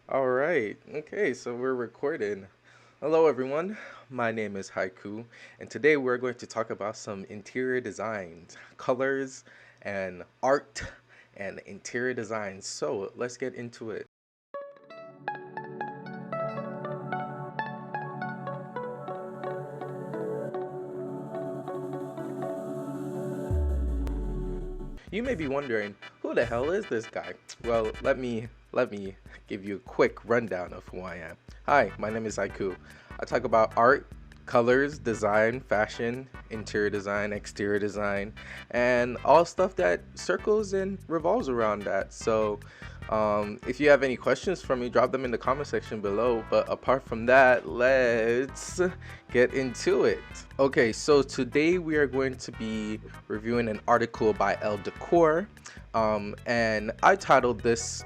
All right. Okay, so we're recording. Hello, everyone. My name is Haiku, and today we're going to talk about some interior designs, colors, and art and interior design. So let's get into it. You may be wondering, who the hell is this guy? Well, let me give you a quick rundown of who I am. Hi, my name is Haiku. I talk about art, colors, design, fashion, interior design, exterior design, and all stuff that circles and revolves around that. So, if you have any questions for me, drop them in the comment section below. But apart from that, let's get into it. Okay, so today we are going to be reviewing an article by Elle Decor, and I titled this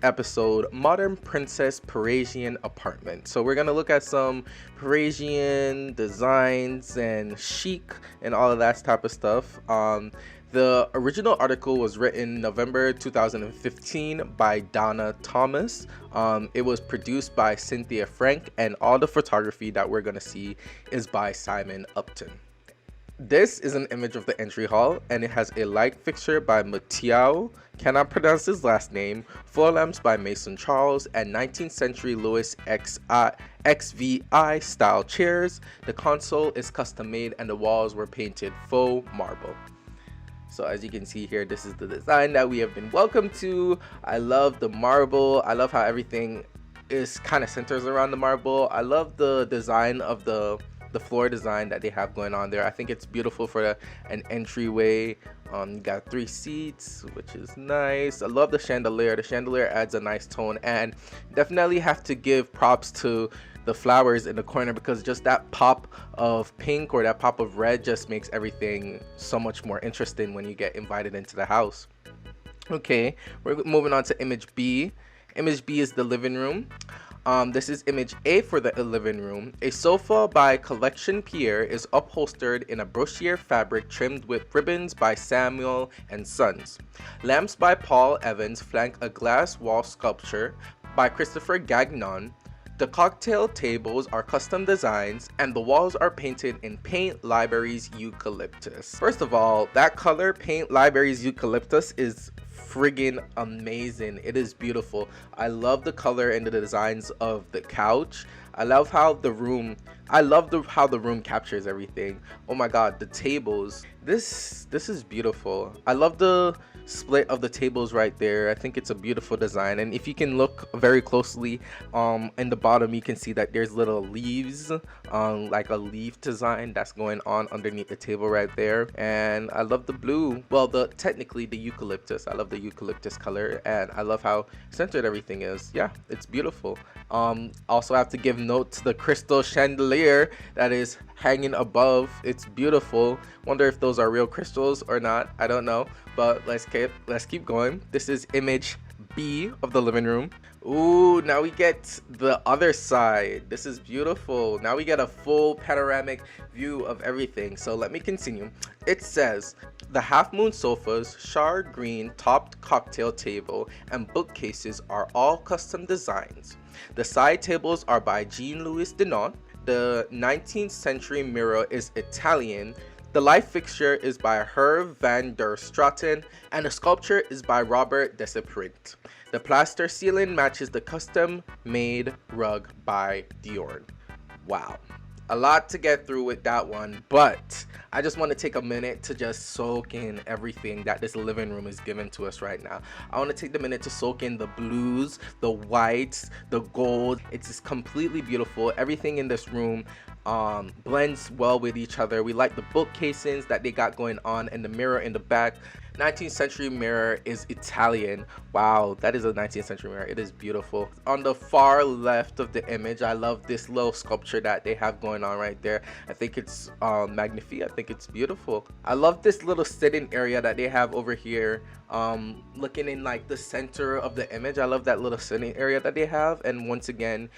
episode Modern Princess Parisian Apartment. So we're gonna look at some Parisian designs and chic and all of that type of stuff. The original article was written November 2015 by Donna Thomas. It was produced by Cynthia Frank, and all the photography that we're gonna see is by Simon Upton. This is an image of the entry hall, and it has a light fixture by Mathieu, cannot pronounce his last name, floor lamps by Mason Charles, and 19th century Louis XVI style chairs. The console is custom made, and the walls were painted faux marble. So as you can see here, this is the design that we have been welcomed to. I love the marble. I love how everything is kind of centers around the marble. I love the design of the floor design that they have going on there. I think it's beautiful for an entryway. You got 3 seats, which is nice. I love the chandelier. The chandelier adds a nice tone, and definitely have to give props to the flowers in the corner, because just that pop of pink or that pop of red just makes everything so much more interesting when you get invited into the house. Okay, we're moving on to image B. Image B is the living room. This is image A for the living room. A sofa by Collection Pierre is upholstered in a brochure fabric trimmed with ribbons by Samuel and Sons. Lamps by Paul Evans flank a glass wall sculpture by Christopher Gagnon. The cocktail tables are custom designs, and the walls are painted in Paint Libraries Eucalyptus. First of all, that color, Paint Libraries Eucalyptus, is friggin' amazing. It is beautiful. I love the color and the designs of the couch. I love how the room how the room captures everything. Oh my god, the tables. This is beautiful. I love the split of the tables right there. I think it's a beautiful design, and if you can look very closely in the bottom, you can see that there's little leaves, like a leaf design that's going on underneath the table right there. And I love the blue, well, technically the eucalyptus. I love the eucalyptus color, and I love how centered everything is. Yeah, it's beautiful. Also have to give note to the crystal chandelier that is hanging above. It's beautiful. Wonder if those are real crystals or not. I don't know, but let's keep going. This is image B of the living room. Ooh, now we get the other side. This is beautiful. Now we get a full panoramic view of everything. So let me continue. It says the half moon sofas, shard green topped cocktail table, and bookcases are all custom designs. The side tables are by Jean-Louis Denon. The 19th century mirror is Italian. The light fixture is by Herve van der Straten, and the sculpture is by Robert Desiprint. The plaster ceiling matches the custom-made rug by Dior. Wow. A lot to get through with that one, but I just want to take a minute to just soak in everything that this living room is giving to us right now. I want to take the minute to soak in the blues, the whites, the gold. It's just completely beautiful. Everything in this room blends well with each other. We like the book casings that they got going on, and the mirror in the back. 19th century mirror is Italian. Wow, that is a 19th century mirror. It is beautiful. On the far left of the image, I love this little sculpture that they have going on right there. I think it's magnifique. I think it's beautiful. I love this little sitting area that they have over here, looking in like the center of the image. I love that little sitting area that they have, and once again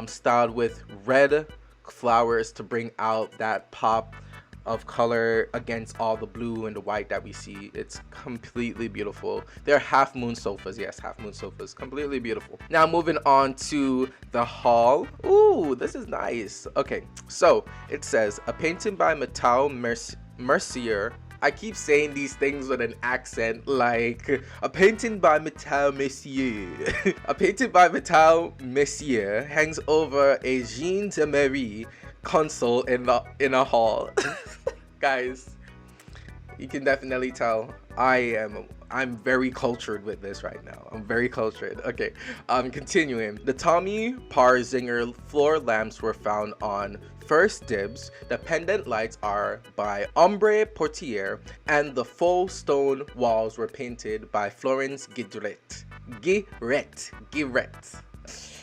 styled with red flowers to bring out that pop of color against all the blue and the white that we see. It's completely beautiful. They're half moon sofas. Yes, half moon sofas. Completely beautiful. Now moving on to the hall. Ooh, this is nice. Okay, so it says a painting by Mathieu Mercier. I keep saying these things with an accent, like a painting by Mathieu Mercier. A painting by Mathieu Mercier hangs over a Jean de Marie console in a hall. Guys, you can definitely tell I'm very cultured with this right now. I'm very cultured. Okay, continuing. The Tommy Parzinger floor lamps were found on First Dibs. The pendant lights are by Ombre Portier, and the faux stone walls were painted by Florence Guiret.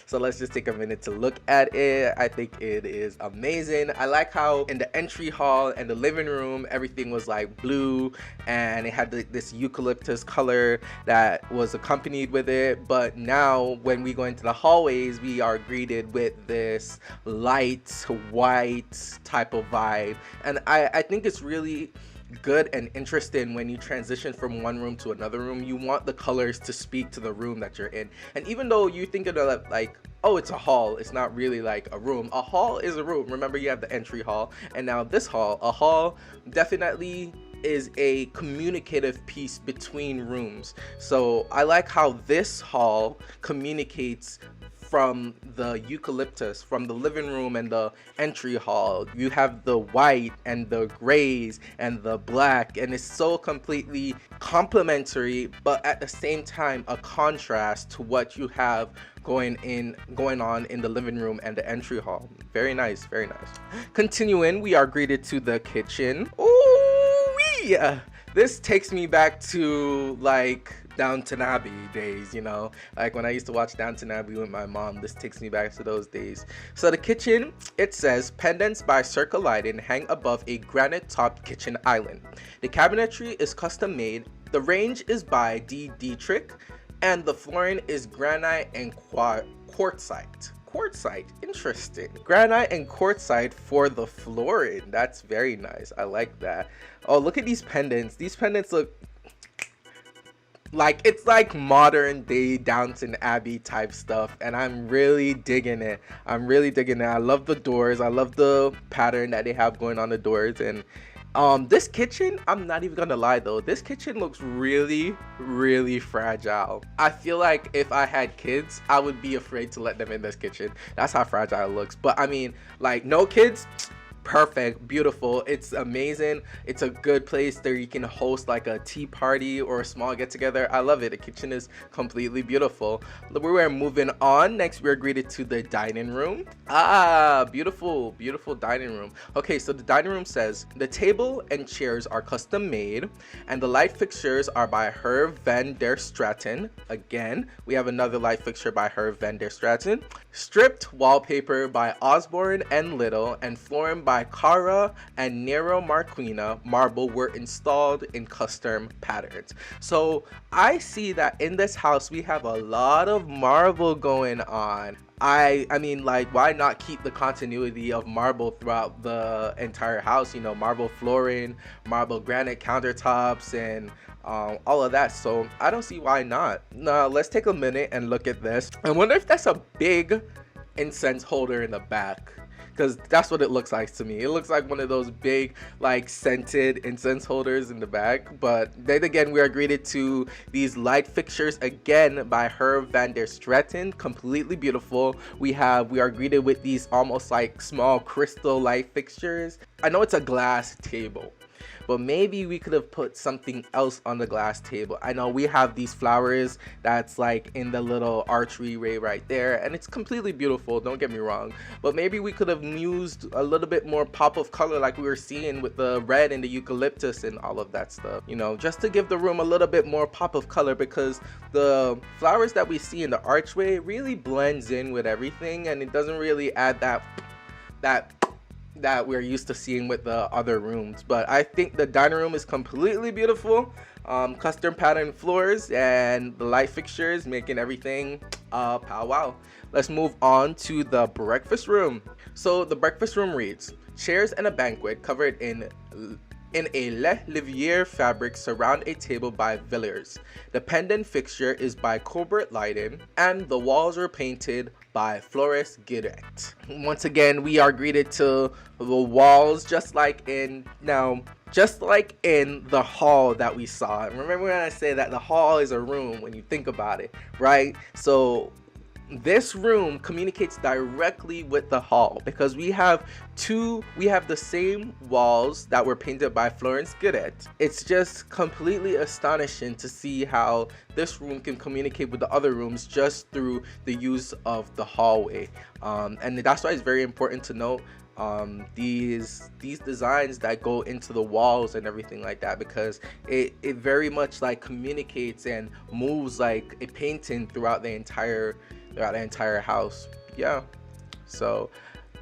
So let's just take a minute to look at it. I think it is amazing. I like how in the entry hall and the living room, everything was like blue and it had this eucalyptus color that was accompanied with it. But now when we go into the hallways, we are greeted with this light white type of vibe. And I think it's really good and interesting when you transition from one room to another room. You want the colors to speak to the room that you're in. And even though you think of it like, oh, it's a hall, it's not really like a room. A hall is a room. Remember, you have the entry hall, and now this hall. A hall definitely is a communicative piece between rooms. So I like how this hall communicates from the eucalyptus, from the living room and the entry hall. You have the white and the grays and the black, and it's so completely complementary, but at the same time a contrast to what you have going on in the living room and the entry hall. Very nice, very nice. Continuing, we are greeted to the kitchen. Ooh-wee! This takes me back to like Downton Abbey days, you know, like when I used to watch Downton Abbey with my mom. This takes me back to those days. So the kitchen, it says pendants by Circa Lighting hang above a granite topped kitchen island. The cabinetry is custom made. The range is by D. Dietrich, and the flooring is granite and quartzite. Quartzite, interesting. Granite and quartzite for the flooring. That's very nice. I like that. Oh, look at these pendants. These pendants look like it's like modern day Downton Abbey type stuff, and I'm really digging it. I love the doors. I love the pattern that they have going on the doors. And this kitchen, I'm not even gonna lie though, this kitchen looks really, really fragile. I feel like if I had kids, I would be afraid to let them in this kitchen. That's how fragile it looks. But I mean, like, no kids, perfect, beautiful. It's amazing. It's a good place that you can host like a tea party or a small get together. I love it. The kitchen is completely beautiful. We're moving on. Next, we're greeted to the dining room. Beautiful, beautiful dining room. Okay, so the dining room says the table and chairs are custom made, and the light fixtures are by Herve van der Straten. Again, we have another light fixture by Herve van der Straten. Stripped wallpaper by Osborne and Little, and flooring by Cara and Nero Marquina marble were installed in custom patterns. So I see that in this house we have a lot of marble going on. I mean, like, why not keep the continuity of marble throughout the entire house? You know, marble flooring, marble granite countertops, and all of that. So I don't see why not. Now let's take a minute and look at this. I wonder if that's a big incense holder in the back, because that's what it looks like to me. It looks like one of those big, like, scented incense holders in the back. But then again, we are greeted to these light fixtures again by Herve van der Straten. Completely beautiful. We are greeted with these almost like small crystal light fixtures. I know it's a glass table, but maybe we could have put something else on the glass table. I know we have these flowers that's like in the little archway right there, and it's completely beautiful, don't get me wrong, but maybe we could have used a little bit more pop of color like we were seeing with the red and the eucalyptus and all of that stuff, you know, just to give the room a little bit more pop of color, because the flowers that we see in the archway really blends in with everything, and it doesn't really add that we're used to seeing with the other rooms. But I think the dining room is completely beautiful. Custom pattern floors and the light fixtures making everything pow wow. Let's move on to the breakfast room. So the breakfast room reads: chairs and a banquet covered in in a Le Livier fabric surround a table by Villiers. The pendant fixture is by Colbert Lyden, and the walls were painted by Flores Guiret. Once again, we are greeted to the walls just like in the hall that we saw. Remember when I say that the hall is a room when you think about it, right? So this room communicates directly with the hall because we have the same walls that were painted by Florence Guiret. It's just completely astonishing to see how this room can communicate with the other rooms just through the use of the hallway. And that's why it's very important to note these designs that go into the walls and everything like that, because it very much like communicates and moves like a painting throughout the entire house. Yeah, so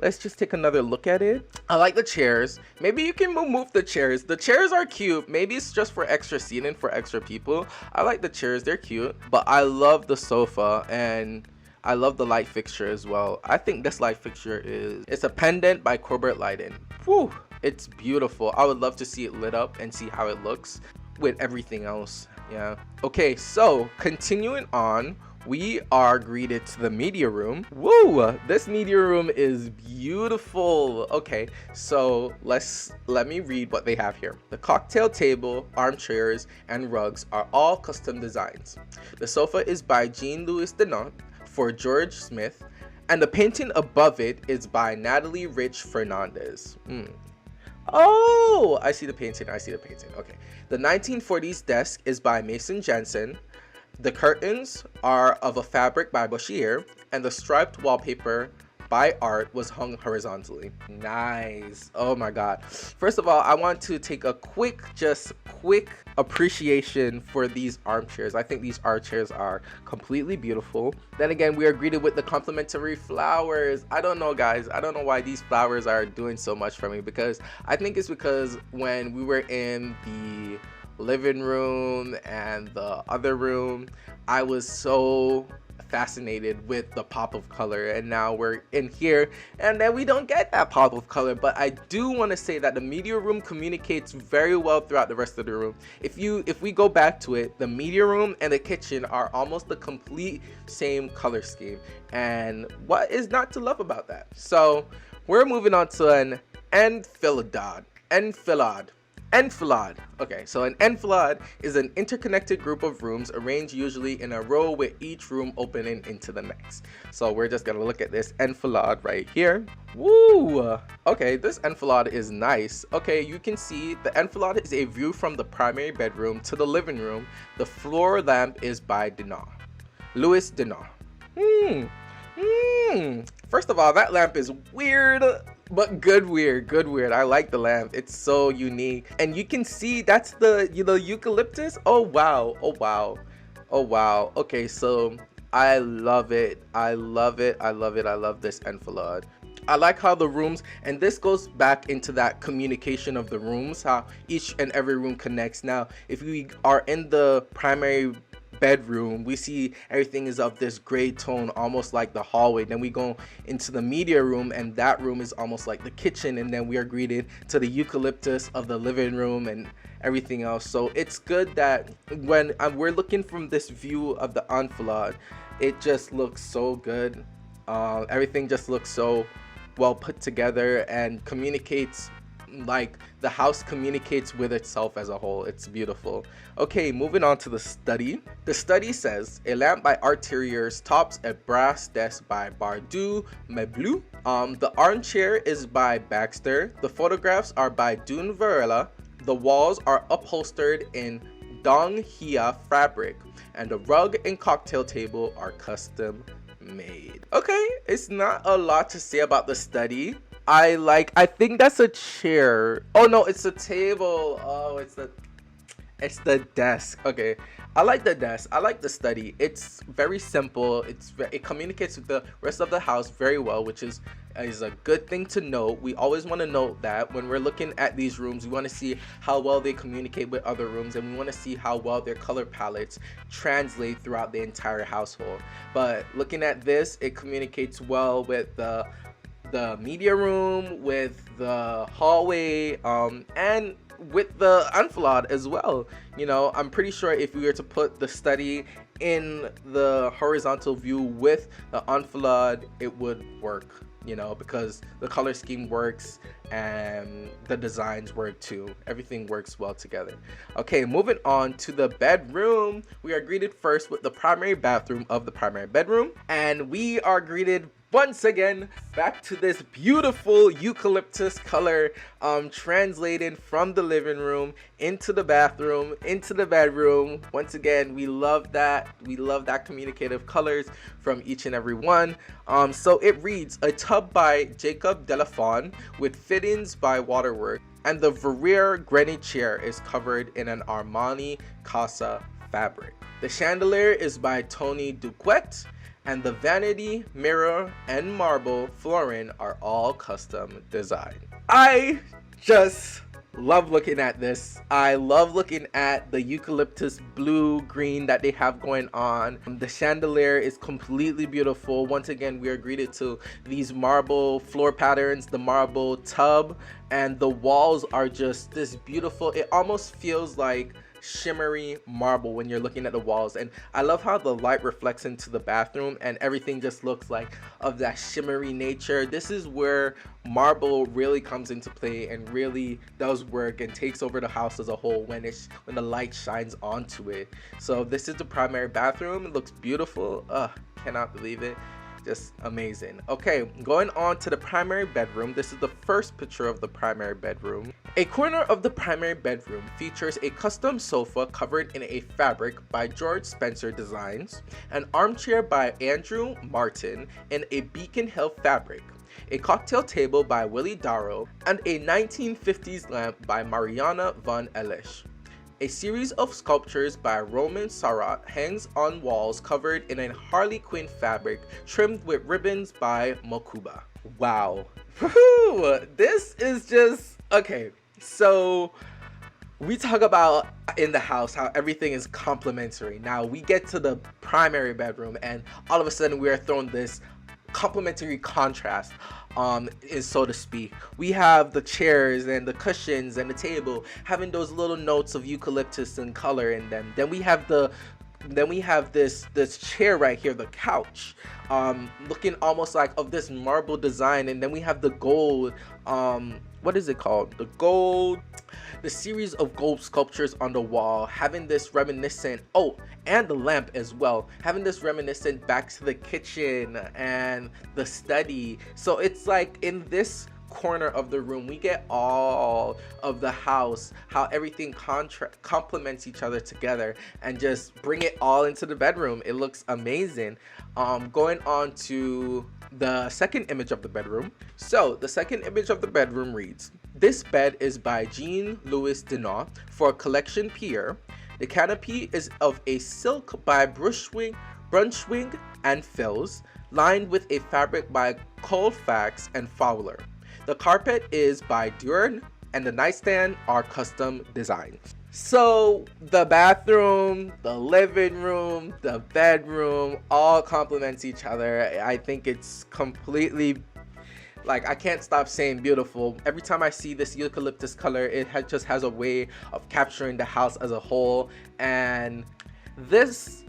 let's just take another look at it. I like the chairs. Maybe you can move the chairs. The chairs are cute. Maybe it's just for extra seating for extra people. I like the chairs, they're cute, but I love the sofa and I love the light fixture as well. I think this light fixture it's a pendant by Corbett Lyden. Whew, it's beautiful. I would love to see it lit up and see how it looks with everything else. Yeah. Okay, so continuing on, we are greeted to the media room. Woo! This media room is beautiful. Okay, so let me read what they have here. The cocktail table, armchairs, and rugs are all custom designs. The sofa is by Jean-Louis Denot for George Smith, and the painting above it is by Natalie Rich Fernandez. Oh, I see the painting. Okay. The 1940s desk is by Mason Jensen. The curtains are of a fabric by Boschier, and the striped wallpaper by Art was hung horizontally. Nice. Oh my god. First of all, I want to take a quick appreciation for these armchairs. I think these armchairs are completely beautiful. Then again, we are greeted with the complimentary flowers. I don't know, guys. I don't know why these flowers are doing so much for me, because I think it's because when we were in the living room and the other room, I was so fascinated with the pop of color, and now we're in here and then we don't get that pop of color. But I do want to say that the media room communicates very well throughout the rest of the room. If we go back to it, the media room and the kitchen are almost the complete same color scheme, and what is not to love about that? So we're moving on to an enfilade. Okay, so an enfilade is an interconnected group of rooms arranged usually in a row with each room opening into the next. So we're just gonna look at this enfilade right here. Woo! Okay, this enfilade is nice. Okay, you can see the enfilade is a view from the primary bedroom to the living room. The floor lamp is by Louis Denot. First of all, that lamp is weird, but good weird. I like the lamp. It's so unique. And you can see that's the eucalyptus. Oh wow. Okay, so I love it. I love this enfilade. I like how the rooms, and this goes back into that communication of the rooms, how each and every room connects. Now, if we are in the primary bedroom, we see everything is of this gray tone, almost like the hallway. Then we go into the media room, and that room is almost like the kitchen, and then we are greeted to the eucalyptus of the living room and everything else. So it's good that when we're looking from this view of the enfilade, it just looks so good. Everything just looks so well put together and communicates like the house communicates with itself as a whole. It's beautiful. Okay, moving on to the study. The study says a lamp by Arteriers tops a brass desk by Bardou Meublé. The armchair is by Baxter. The photographs are by Dune Varela. The walls are upholstered in Donghia fabric, and the rug and cocktail table are custom made. Okay, it's not a lot to say about the study. I think that's a chair. Oh no, it's a table. Oh, it's the desk. Okay, I like the desk. I like the study. It's very simple. It communicates with the rest of the house very well, which is a good thing to note. We always want to note that when we're looking at these rooms, we want to see how well they communicate with other rooms, and we want to see how well their color palettes translate throughout the entire household. But looking at this, it communicates well with the the media room, with the hallway, and with the enfilade as well. You know, I'm pretty sure if we were to put the study in the horizontal view with the enfilade, it would work, you know, because the color scheme works and the designs work too. Everything works well together. Okay, moving on to the bedroom. We are greeted first with the primary bathroom of the primary bedroom, and we are greeted once again back to this beautiful eucalyptus color, translated from the living room into the bathroom, into the bedroom. Once again, we love that communicative colors from each and every one. So it reads, a tub by Jacob Delafon with fittings by Waterworks, and the Verrier granite chair is covered in an Armani Casa fabric. The chandelier is by Tony Duquette, and the vanity, mirror, and marble flooring are all custom designed. I just love looking at this. I love looking at the eucalyptus blue green that they have going on. The chandelier is completely beautiful. Once again, we are greeted to these marble floor patterns, the marble tub, and the walls are just this beautiful. It almost feels like shimmery marble when you're looking at the walls, and I love how the light reflects into the bathroom and everything just looks like of that shimmery nature. This is where marble really comes into play and really does work and takes over the house as a whole when the light shines onto it. So this is the primary bathroom. It looks beautiful. Cannot believe it. Just amazing. Okay, going on to the primary bedroom. This is the first picture of the primary bedroom. A corner of the primary bedroom features a custom sofa covered in a fabric by George Spencer Designs, an armchair by Andrew Martin in a Beacon Hill fabric, a cocktail table by Willie Darrow, and a 1950s lamp by Mariana von Elish. A series of sculptures by Roman Sarat hangs on walls covered in a Harley Quinn fabric trimmed with ribbons by Mokuba. Wow. Woo-hoo! This is just... Okay, so we talk about in the house how everything is complementary. Now we get to the primary bedroom and all of a sudden we are thrown this complementary contrast, is so to speak. We have the chairs and the cushions and the table having those little notes of eucalyptus and color in them. Then we have this chair right here, the couch, looking almost like of this marble design, and then we have the gold, what is it called? The series of gold sculptures on the wall, having this reminiscent, and the lamp as well, having this reminiscent back to the kitchen and the study. So it's like in this corner of the room we get all of the house, how everything complements each other together and just bring it all into the bedroom. It looks amazing. Going on to the second image of the bedroom. So the second image of the bedroom reads, this bed is by Jean-Louis Denot for Collection Pierre. The canopy is of a silk by Brunswick and Fils, lined with a fabric by Colfax and Fowler. The carpet is by Durn, and the nightstand are custom designed. So the bathroom, the living room, the bedroom all complements each other. I think it's completely, like, I can't stop saying beautiful. Every time I see this eucalyptus color, it just has a way of capturing the house as a whole. And this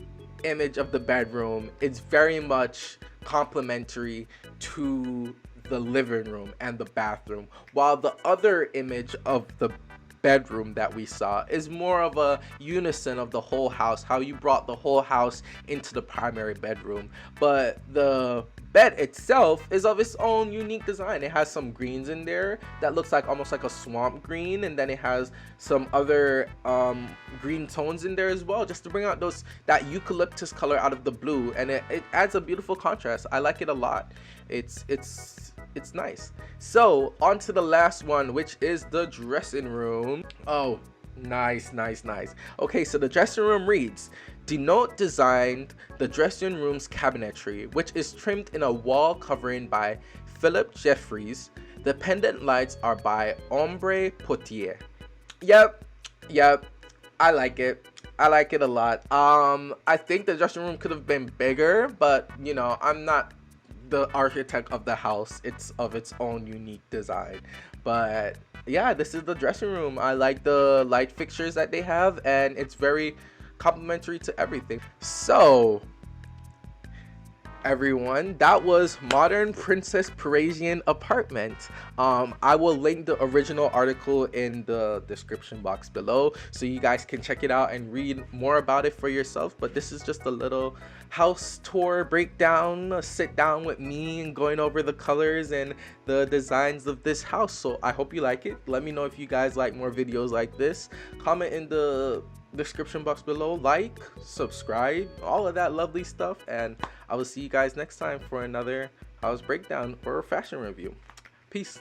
image of the bedroom is very much complementary to the living room and the bathroom, while the other image of the bedroom that we saw is more of a unison of the whole house, how you brought the whole house into the primary bedroom. But the bed itself is of its own unique design. It has some greens in there that looks like almost like a swamp green, and then it has some other green tones in there as well, just to bring out that eucalyptus color out of the blue, and it adds a beautiful contrast. I like it a lot. It's nice. So on to the last one, which is the dressing room. Oh, nice. Okay, so the dressing room reads, Denot designed the dressing room's cabinetry, which is trimmed in a wall covering by Philip Jeffries. The pendant lights are by Ombre Potier. Yep, I like it. I like it a lot. I think the dressing room could have been bigger, but you know, I'm not the architect of the house, it's of its own unique design. But yeah, this is the dressing room. I like the light fixtures that they have, and it's very complementary to everything. So everyone, that was Modern Princess Parisian Apartment. I will link the original article in the description box below so you guys can check it out and read more about it for yourself. But this is just a little house tour breakdown, a sit down with me and going over the colors and the designs of this house. So I hope you like it. Let me know if you guys like more videos like this. Comment in the description box below, like, subscribe, all of that lovely stuff, and I will see you guys next time for another house breakdown or fashion review. Peace.